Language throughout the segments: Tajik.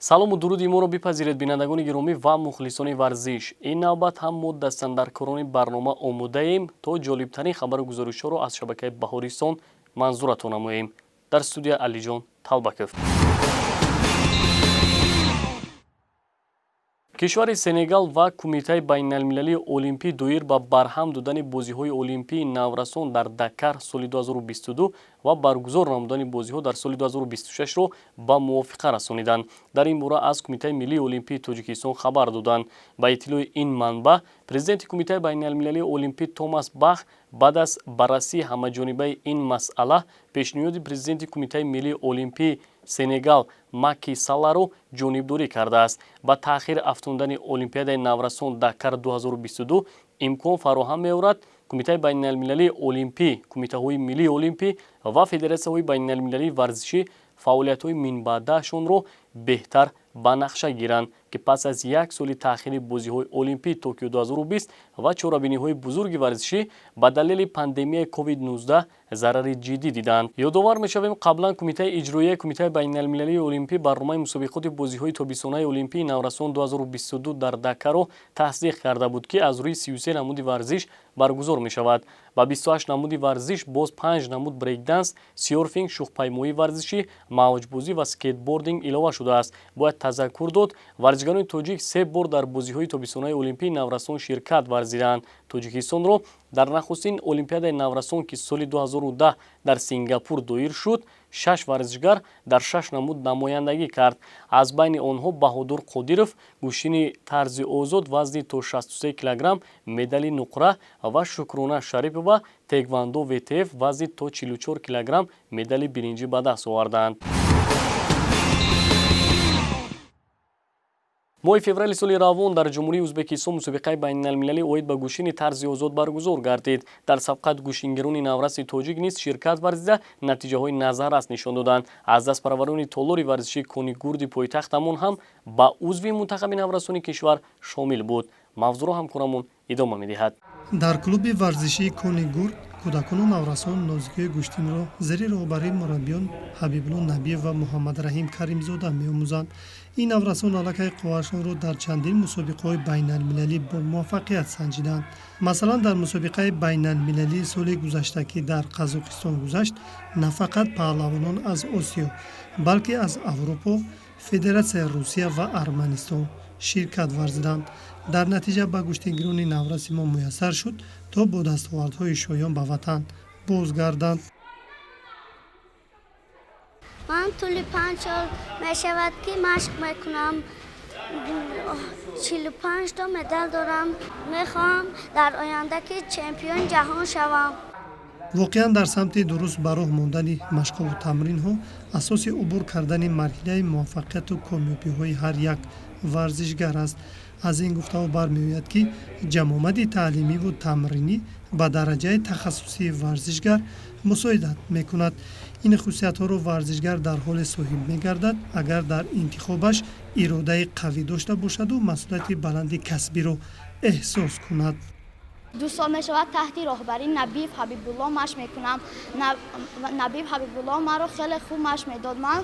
салому дуруди моро бипазиред бинандагони гиромӣ ва мухлисони варзиш. Ин навбат ҳам мо дастандаркорони барнома омодаем то ҷолибтарин хабару гузоришҳоро аз шабакаи Баҳористон манзуратон намоем. Дар студия Алиҷон Талбаков. кишвари Сенегал ва Кумитаи байналмилалии олимпӣ доир ба барҳам додани бозиҳои олимпии наврасон дар Дакар соли 2022 ва баргузор намудани бозиҳо дар соли 2026-ро ба мувофиқа расониданд. Дар ин бора аз Кумитаи миллии олимпии Тоҷикистон хабар доданд. Ба иттилои ин манбаъ, президенти Кумитаи байналмилалии олимпӣ Томас Бах баъд аз баррасии ҳамаҷонибаи ин масъала пешниҳоди президенти Кумитаи миллии олимпии Сенегал Маки Салларо ҷонибдорӣ кардааст. Ба таъхир афтондани Олимпиадаи наврасон Дакар 2022 имкон фароҳам меорад Кумитаи байналмилалии олимпӣ, Кумитаҳои миллии олимпӣ ва Федератсияҳои байналмилалии варзишӣ фаъолиятҳои минбаъдаашонро беҳтар ба нақша гиранд, ки пас аз як соли таъхири бозиҳои олимпии Токио 2020 ва чорабиниҳои бузурги варзишӣ ба далели пандемияи COVID-19 зарари ҷиддӣ диданд. Ёдовар мешавем, қаблан Кумитаи иҷроияи Кумитаи байналмилалии олимпӣ барномаи мусобиқоти бозиҳои тобистонаи олимпии наврасон 2022 дар Дакаро тасдиқ карда буд, ки аз рӯи 33 намуди варзиш баргузор мешавад. Ба 28 намуди варзиш боз 5 намуд брейкданс, серфинг, шухпаймоии варзишӣ, мавҷбозӣ ва скейтбординг илова шудааст. Бояд тазаккур дод, варзишгарони тоҷик 3 бор дар бозиҳои тобистонаи олимпии наврасон ширкат варзиданд. Тоҷикистонро дар нахустин Олимпиадаи наврасон, ки соли 2010 дар Сингапур доир шуд, 6 варзишгар дар 6 намуд намояндагӣ кард. Аз байни онҳо Баҳодур Қодиров гӯштини тарзи озод вазни то 63 кг медали нуқра ва Шукрона Шарипова теквандо ВТФ вазни то 44 кг медали биринҷӣ ба даст оварданд. моҳи феврали соли равон дар ҷумҳурии Ӯзбекистон мусобиқаи байналмилалӣ оид ба гӯштини тарзи озод баргузор гардид. Дар сабқат гӯштингирони навраси тоҷик низ ширкат варзида натиҷаҳои назаррас нишон доданд. Аз дастпараварони толори варзиши Кони Гурди пойтахтамон ҳам ба узви мунтахаби наврасони кишвар шомил буд. Мавзӯъро ҳамкорамон идома медиҳад. дар клуби варзишии Кони Гурд кӯдакону наврасон нозикиҳои гӯштинро зери роҳбарии мураббиён Ҳабибулло Набиев ва Муҳаммадраҳим Каримзода меомӯзанд. ин наврасон аллакай қувваашонро дар чандин мусобиқаҳои байналмилалӣ бо муваффақият санҷиданд. масалан дар мусобиқаи байналмилалии соли гузашта, ки дар Қазоқистон гузашт, на фақат паҳлавонон аз Осиё, балки аз Аврупо, Федератсияи Русия ва Арманистон ширкат варзиданд. дар натиҷа ба гӯштингирони навраси мо муяссар шуд то бо дастовардҳои шоён ба ватан бозгарданд. من طول 5 سال میشود که مشق میکنم 45 تا مدال دارم. میخوام در آینده که چمپیون جهان شوم. воқеан дар самти дуруст ба роҳ мондани машқову тамринҳо асоси убур кардани марҳилаи муваффақияту комёбиҳои ҳар як варзишгар аст. аз ин гуфтаҳо бармеояд, ки ҷамомади таълимиву тамринӣ ба дараҷаи тахассусии варзишгар мусоидат мекунад. ин хусусиятҳоро варзишгар дар ҳоле соҳиб мегардад, агар дар интихобаш иродаи қавӣ дошта бошаду масъулияти баланди касбиро эҳсос кунад. 2 سال می شود تحت راهبری نبیف حبیبالله مشق میکنم. نبیف حبیبالله مرا خیلی خوب مشق میداد. من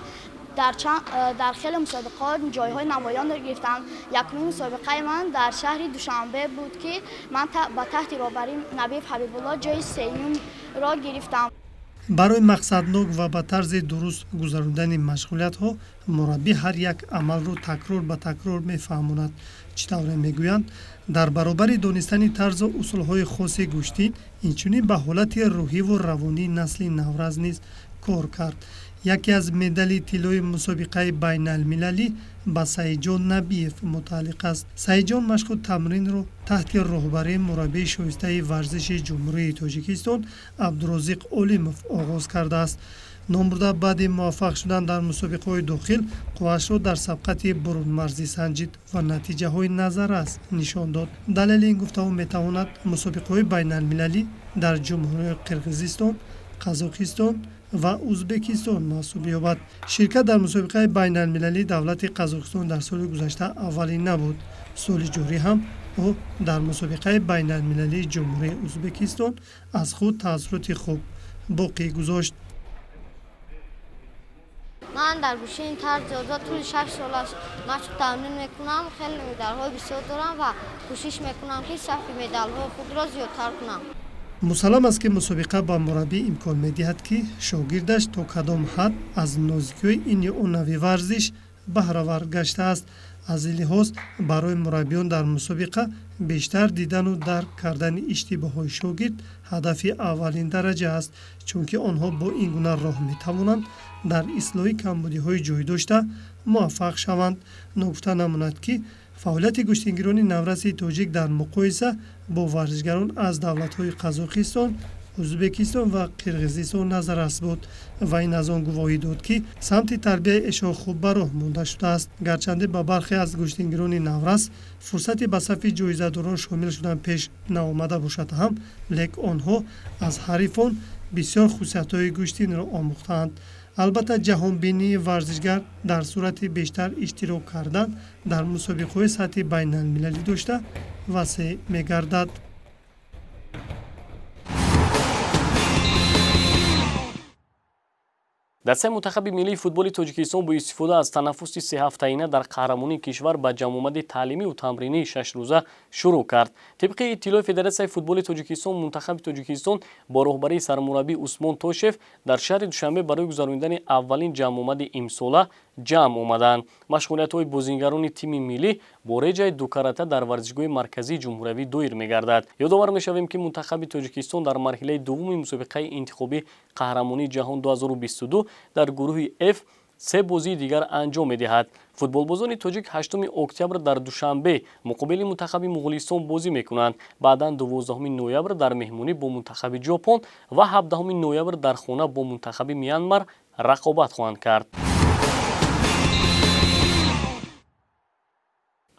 در خیلی مسابقات جایهای نمایان رو گرفتم. یکمین مسابقه من در شهر دوشنبه بود که من با تحت راهبری نبیف حبیبالله جای سوم را گرفتم. барои мақсаднок ва ба тарзи дуруст гузарондани машғулиятҳо мураббӣ ҳар як амалро такрор ба такрор мефаҳмонад. чӣ тавре мегӯянд, дар баробари донистани тарзу усулҳои хоси гӯштин инчунин ба ҳолати рӯҳиву равонии насли навраз низ кор кард. яке аз медали тиллои мусобиқаи байналмилалӣ ба Саидҷон Набиев мутааллиқ аст. Саидҷон машқу тамринро таҳти роҳбарии мураббии шоистаи варзиши ҷумҳурии Тоҷикистон Абдурозиқ Олимов оғоз кардааст. номбурда баъди муваффақ шудан дар мусобиқаҳои дохил қувваашро дар сабқати бурунмарзӣ санҷид ва натиҷаҳои назаррас нишон дод. далели ин гуфтаҳо метавонад мусобиқаҳои байналмилалӣ дар ҷумҳурии Қирғизистон, Қазоқистон ва Ӯзбекистон маҳсуб ёбад. ширкат дар мусобиқаи байналмилалии давлати Қазоқистон дар соли гузашта аввалин набуд. соли ҷорӣ ҳам ӯ дар мусобиқаи байналмилалии ҷумҳурии Ӯзбекистон аз худ таъссуроти хуб боқӣ гузошт. من در گوشه این طرز جزا طول 6 سال مشق تمرین میکنم. خیلی مدال های بسیار دارم و کوشش میکنم که صف مدال های خود را زیادتر کنم. مسلم است که مسابقه با مربی امکان می‌دهد که شاگردش تا کدام حد از نازکی این یا اون نوع ورزش بهره‌ور گشته است. از این لحاظ برای مربیان در مسابقه بیشتر دیدن و درک کردن اشتباه‌های شاگرد هدف اولین درجه است، چون که آنها با این گونه راه می‌توانند در اصلاح کمبودی‌های جای داشته موفق شوند. نگفته نماند که فعالیت گشتنگیران نورس تاجیک در مقایسه با ورزشگران از دولت‌های قزاقستان، ازبکستان و قرقیزستان نظررس بود و این از آن گواهی داد که سمت تربیت اشاع خوب به راه مانده شده است. گرچنده به برخی از گشتنگیران نورس فرصت به صف جایزه‌داران شامل شدن پیش نیامده باشد هم، لیکن آنها از حریفان بسیار خصوصیت‌های گشتن را آموختند. البته جهانبینی ورزشگر در صورت بیشتر اشتراک کردن در مسابقه‌های سطح بین‌المللی داشته وسیع می‌گردد. دسته منتخب ملی فوتبال تاجیکستان با استفاده از تنفس 3 هفته‌ایانه در قهرمانی کشور به جمع آمد تعلیمی و تمرینی 6 روزه شروع کرد. طبق اطلاع فدراسیون فوتبال تاجیکستان، منتخب تاجیکستان با راهبری سرمربی عثمان توشف در شهر دوشنبه برای گذراندن اولین جمع آمد امساله جمع آمدند. مشغولیت‌های بازیگران تیم ملی با رجای دو کرته در ورزشگاه مرکزی جمهوری دویر می‌گردد. یادآور می‌شویم که منتخب تاجیکستان در مرحله دوم مسابقه انتخابی قهرمانی جهان 2022 در گروه F 3 بازی دیگر انجام می‌دهد. فوتبالبازان تاجیک 8 اکتبر در دوشنبه مقابل منتخب مغولستان بازی می‌کنند. بعداً 12 نوامبر در مهمانی با منتخب ژاپن و 17 نوامبر در خانه با منتخب میانمار رقابت خواهند کرد.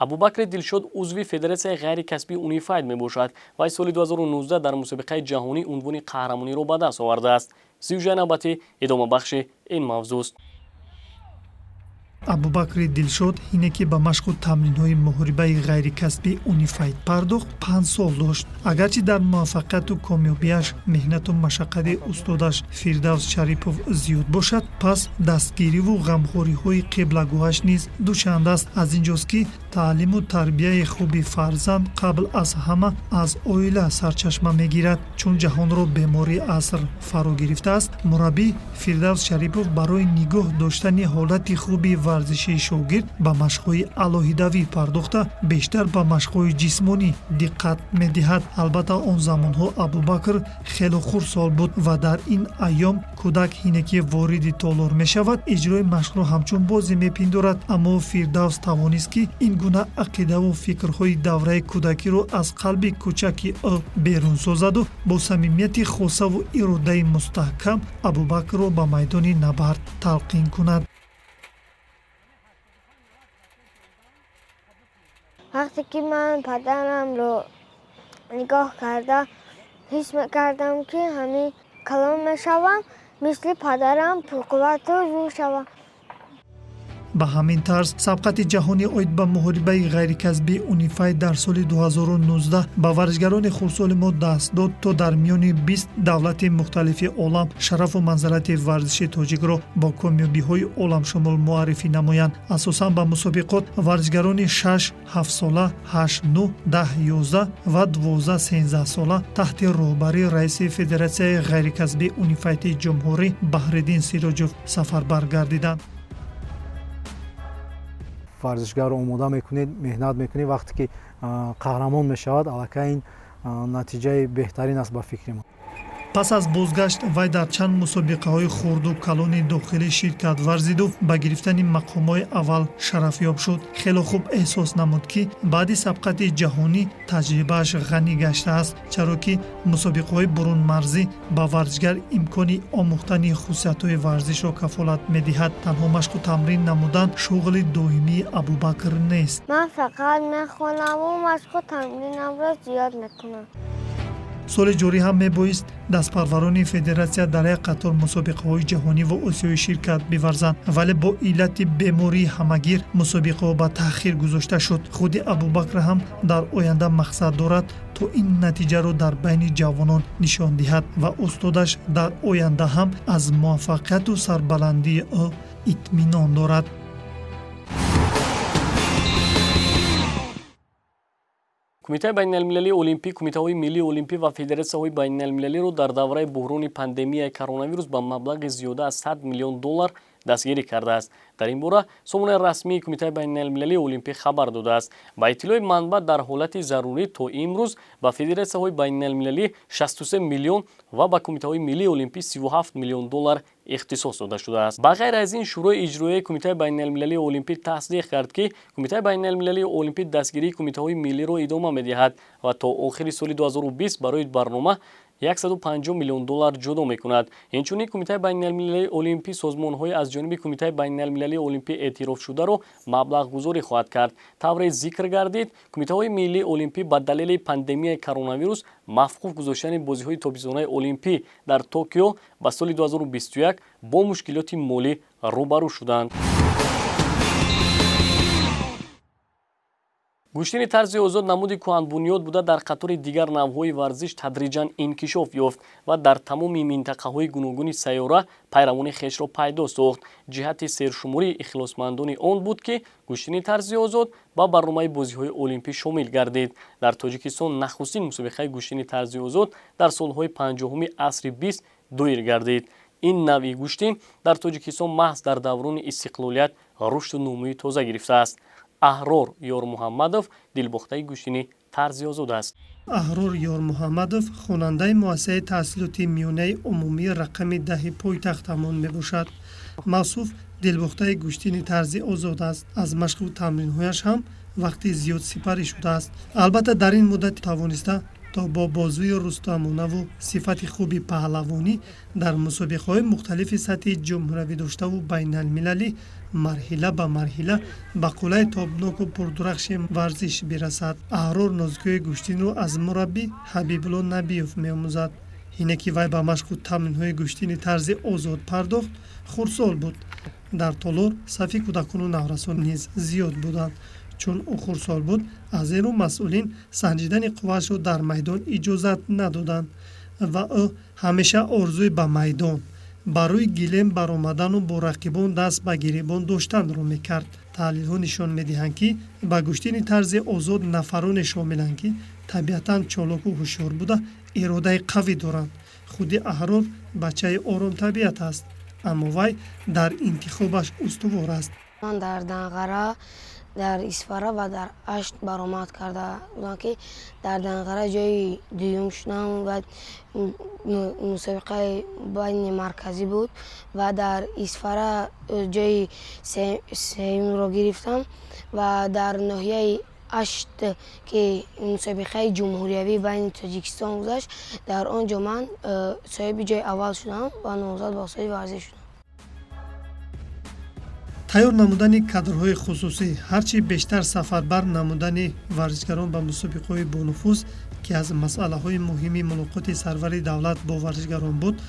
ابوبکر دلشاد عضو فدراسیون غیر کسبی اونیفاید میباشد و سال 2019 در مسابقه جهانی عنوان قهرمانی را به دست آورده است. سیوژه نوبتی ادامه بخش این موضوع است. ابوبکر دلشاد اینه که با مشق و تمرین‌های محاربه غیر کسبی اونیفاید پرداخت 5 سال داشت. اگرچه در موفقیت و کامیابیش مهنت و مشقت استادش فردوس شریپوف زیاد باشد، پس دستگیری و غمخوری‌های قبلگوهش نیز دوچند است. از اینجاست که تعلیم و تربیت خوب فرزند قبل از همه از اویله سرچشمه میگیرد. چون جهان را بیماری عصر فرا گرفته است، مربی فردوس شریپوف برای نگاه داشتن حالت خوبی ورزشی شاگرد به مشق‌های الهیدوی پرداخته بیشتر به مشق‌های جسمانی دقت می‌دهد. البته آن زمان‌ها ابوبکر خیلی خردسال بود و در این ایام کودک اینه که وارد تالار می‌شود اجرای مشق را همچون بازی می‌پندارد. اما فردوس توانست که این گونه عقیده و فکرهای دوره کودکی را از قلب کوچک او بیرون سازد و با صمیمیت خاصه و اراده مستحکم ابوبکر را به میدان نبرد تلقین کند. وقتی که من پدرم رو نگاه کردم حس میکردم که همین کلام میشوم مثل پدرم پرقوت و زور شوم. به همین طرز سبقت جهانی اید به محاربه غیر کسبی اونیفاید در سال 2019 به ورزشگران خردسال ما دست داد تا در میان 20 دولت مختلف عالم شرف و منزلت ورزش تاجیک را با کامیابی‌های عالم شمول معرفی نمایند. اساساً به مسابقات ورزشگران 6 7 ساله 8 9 10 11 و 12 13 ساله تحت راهبری رئیس فدراسیون غیر کسبی اونیفاید جمهوری بحرالدین سیراجوف سفربر گردیدند. ورزشگر رو آماده میکنید، مهنت میکنید، وقتی که قهرمان میشود البته این نتیجه بهترین است با فکر ما. پس از بازگشت وی در چند مسابقه‌های خرد و کلان داخلی شرکت ورزید و به گرفتن مقام‌های اول شرفیاب شد. خیلی خوب احساس نمود که بعد سبقت جهانی تجربه‌اش غنی گشته است، چرا که مسابقه‌های برون مرزی با ورزشگر امکانی آموختن خصوصیت‌های ورزش را کفالت می‌دهد. تنها مشق و تمرین نمودن شغل دائمی ابوبکر نیست. من فقط میخونم و مشق و تمرینم را زیاد میکنم. سال جاری هم میبایست دستپروران فدراسیون در یک قطار مسابقه‌های جهانی و آسیایی شرکت بورزند، ولی با علت بیماری همگیر مسابقه به تأخیر گذاشته شد. خود ابوبکر هم در آینده مقصد دارد تا این نتیجه را در بین جوانان نشان دهد و استادش در آینده هم از موفقیت و سربلندی او اطمینان دارد. کمیته بین المللی المپی، کمیته‌های ملی المپی و فدراسی‌های بین المللی رو در دوره بحران پاندمی کرونا ویروس با مبلغ زیاده از 100 میلیون دلار دستگیری کرده است. در این باره سخنگوی رسمی کمیته بین المللی المپی خبر داده است. با اطلاع منبع در حالت ضروری تا امروز با فدراسی‌های بین المللی 63 میلیون و با کمیته‌های ملی المپی 37 میلیون دلار اختصاص داده شده است. بغیر از این شورای اجرایی کمیته بین المللی المپی تصدیق کرد که کمیته بین المللی المپی دستگیری کمیته‌های ملی را ادامه می‌دهد و تا آخر سال 2020 برای برنامه 150 میلیون دلار جدا می‌کند. اینچنین کمیته بین المللی المپی سازمان‌های از جانب کمیته بین المللی المپی اعتراف شده را مبلغ گذاری خواهد کرد. طور ذکر گردید کمیته‌های ملی المپی با دلیل پاندمی کرونا ویروس موقوف گذاشتن بازی‌های تابستانی المپی در توکیو با سال 2021 با مشکلات مالی روبرو شدند. گوشتن طرز آزاد نمودی کهن بنیاد بوده در قطار دیگر نوع‌های ورزش تدریجاً انکشاف یافت و در تمام منطقه‌های گوناگون سیاره پیروان خویش را پیدا ساخت. جهت سرشماری اخلاصمندان آن بود که گوشتن طرز آزاد با برنامه بازی‌های المپی شامل گردید. در تاجیکستان نخستین مسابقه گوشتن طرز آزاد در سال‌های 50 عصر 20 دایر گردید. این نوع گوشتن در تاجیکستان محض در دوران استقلالیت رشد و نمو تازه گرفته است. احرار یار محمدов دلباخته گوشتن طرز آزاد است. احرار یار محمدов خواننده مؤسسه تحصیلاتی میانه عمومی رقم 10 پایتخت همان میباشد. موصوف دلباخته گوشتن طرز آزاد است. از مشق و تمرین‌هایش هم وقتی زیاد سپری شده است. البته در این مدت توانسته تا با بازوی رستمانه و صفت خوبی پهلوانی در مسابقه‌های مختلف سطح جمهوری داشته و بین المللی مرحله به مرحله به قله تابناک و پردرخش ورزش برسد. احرار نازگوی گوشتن رو از مربی حبیبالله نبیوف می‌آموزد. اینه که وی به مشق و تمرین‌های گوشتن طرز آزاد پرداخت خردسال بود. در تالار صف کودکان و نورسان نیز زیاد بودند. چون او خردسال بود از این رو مسئولین سنجیدن قوه‌اش را در میدان اجازت ندادند و او همیشه آرزوی به میدان برای گلیم برآمدن و با رقیبان دست به گریبان داشتن را میکرد. تحلیل‌ها نشان می‌دهند که با گوشتن طرز آزاد نفران شاملند که طبیعتاً چالاک و هوشیار بوده اراده قوی دارند. خود احرار بچه آرام طبیعت است اما وی در انتخابش استوار است. من در دنقره در اسفاره و در اشت برآمد کرده بودم که در دنقره جای دوم شدم و مسابقه بین مرکزی بود و در اسفاره جای سوم را گرفتم و در ناحیه اشت که مسابقه جمهوری بین تاجیکستان گذشت در آنجا من صاحب جای اول شدم و نامزد با صاحب ورزش شدم. تیار نمودن کادرهای خصوصی هرچی بیشتر سفربر نمودن ورزشگران به مسابقه‌های بانفوذ که از مسئله‌های مهمی ملاقات سرور دولت با ورزشگران بود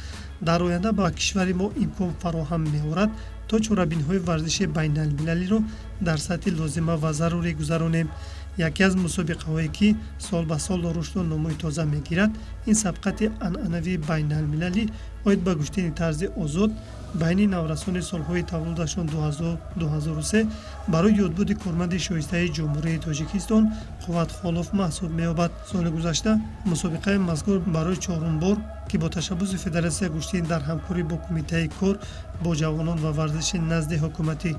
در آینده با کشور ما امکان فراهم می‌آورد تا چاره‌بینی‌های ورزش بین المللی را در سطح لازمه و ضروری گذرانیم. یکی از مسابقه‌هایی که سال به سال رشد و نمو تازه می‌گیرد این سبقت عنعنوی بین المللی باید به گوشتن طرز آزاد بین نورسان سالهای تولدشان 2003 برای یادبود کارمند شایسته جمهوری تاجیکستان قوت خالف محسوب می‌یابد. سال گذشته مسابقه مذکور برای چهارم بار که با تشبث فدراسیون گوشتن در همکاری با کمیته کار با جوانان و ورزش نزد حکومت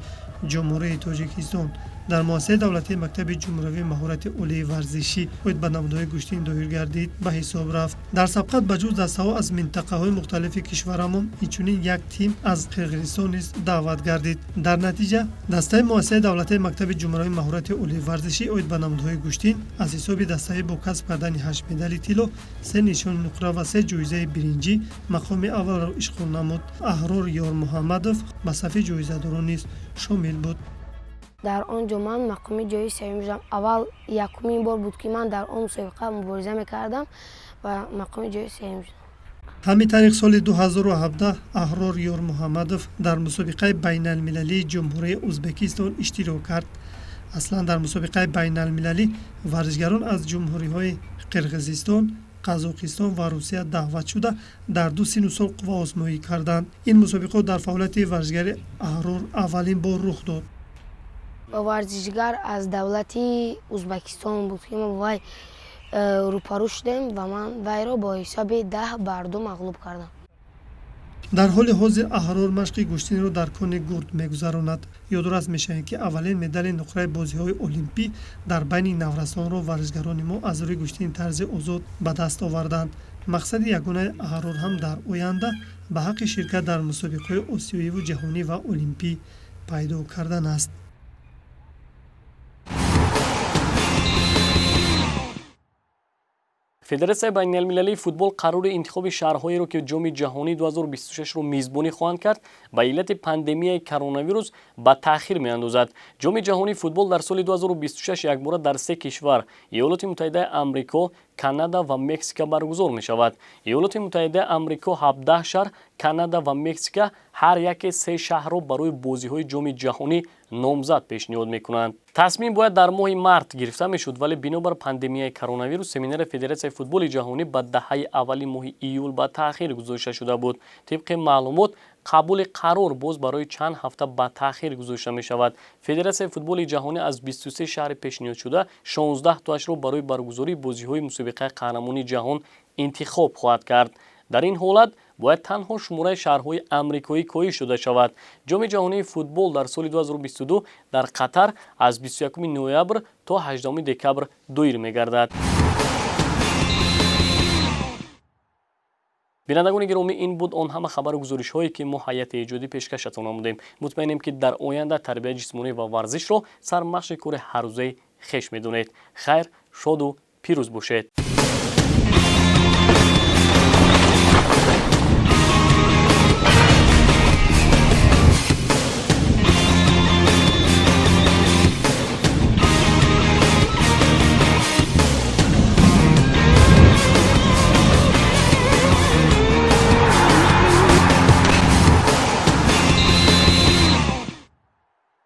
جمهوری تاجیکستان در مؤسسه دولتی مکتب جمهوری مهارت عالی ورزشی باید به نمودهای گوشتن دایر گردید به حساب رفت. در سبقت بجز دسته‌ها از منطقه‌های مختلف کشورمان اینچنین یک تیم از قرقیزستان نیز دعوت گردید. در نتیجه دسته مؤسسه دولتی مکتب جمهوری مهارت عالی ورزشی باید به نمودهای گوشتن از حساب دسته با کسب کردن 8 مدال طلا، 3 نشان نقره و 3 جایزه برنجی مقام اول را اشغال نمود. احرار یار محمدов به صف جایزه‌داران نیز شامل بود. در آنجا من مقام جای سوم شدم. اول یکمین بار بود که من در آن مسابقه مبارزه میکردم و مقام جای سوم شدم. همین طریق سال 2017 احرار یار محمدov در مسابقه بین المللی جمهوری ازبکستان اشتراک کرد. اصلا در مسابقه بین المللی ورزشگران از جمهوری‌های قرقیزستان، қазоқистон ва русия даъват шуда дар 2 сину сол қувва озмоӣ карданд. ин мусобиқаҳо дар фаъолияти варзишгари Аҳрор аввалин бор рух дод. варзишгар аз давлати ӯзбекистон буд ки мо вай рӯпарӯ шудем ва ман вайро бо ҳисоби 10-2 мағлуб кардам. дар ҳоли ҳозир Аҳрор машқи гӯштиниро дар кони гурд мегузаронад. ёдорас мешавем ки аввалин медали нуқраи бозиҳои олимпӣ дар байни наврасонро варзишгарони мо аз рӯи гӯштини тарзи озод ба даст оварданд. мақсади ягонаи Аҳрор ҳам дар оянда ба ҳаққи ширкат дар мусобиқаҳои осиёиву ҷаҳонӣ ва олимпӣ пайдо кардан аст. федератсияи байналмилалии футбол қарори интихоби шаҳрҳоеро ки ҷоми ҷаҳонии 2026-ро мизбонӣ хоҳанд кард ба иллати пандемияи коронавирус ба таъхир меандозад. ҷоми ҷаҳонии футбол дар соли 2026 якбора дар 3 кишвар иёлоти муттаҳидаи амрико, Канада ва Мексика баргузор мешавад. иёлоти муттаҳидаи амрико 17 шаҳр, Канада ва Мексика ҳар яке 3 шаҳрро барои бозиҳои ҷоми ҷаҳонӣ номзад пешниҳод мекунанд. тасмим бояд дар моҳи март гирифта мешуд, вале бинобар пандемияи коронавирус семинари Федератсияи футболи ҷаҳонӣ ба даҳаи аввали моҳи июл ба таъхир гузошта шуда буд. тибқи маълумот қабули қарор боз барои чанд ҳафта ба таъхир гузошта мешавад. Федератсияи футболи ҷаҳонӣ аз 23 шаҳри пешниҳодшуда 16 тоашро барои баргузории бозиҳои мусобиқаи қаҳрамонии ҷаҳон интихоб хоҳад кард. дар ин ҳолат бояд танҳо шумораи шаҳрҳои амрикоӣ коҳиш дода шавад. ҷоми ҷаҳонии футбол дар соли 2022 дар қатар аз 21 ноябр то 18 декабр доир мегардад. бинандагони гиромӣ, ин буд он ҳама хабару гузоришҳое ки мо ҳайати эҷодӣ пешкашатон намудем. мутмаъинем ки дар оянда тарбияи ҷисмонӣ ва варзишро сармақши кори ҳаррӯзаи хеш медонед. хайр, шоду пирӯз бошед.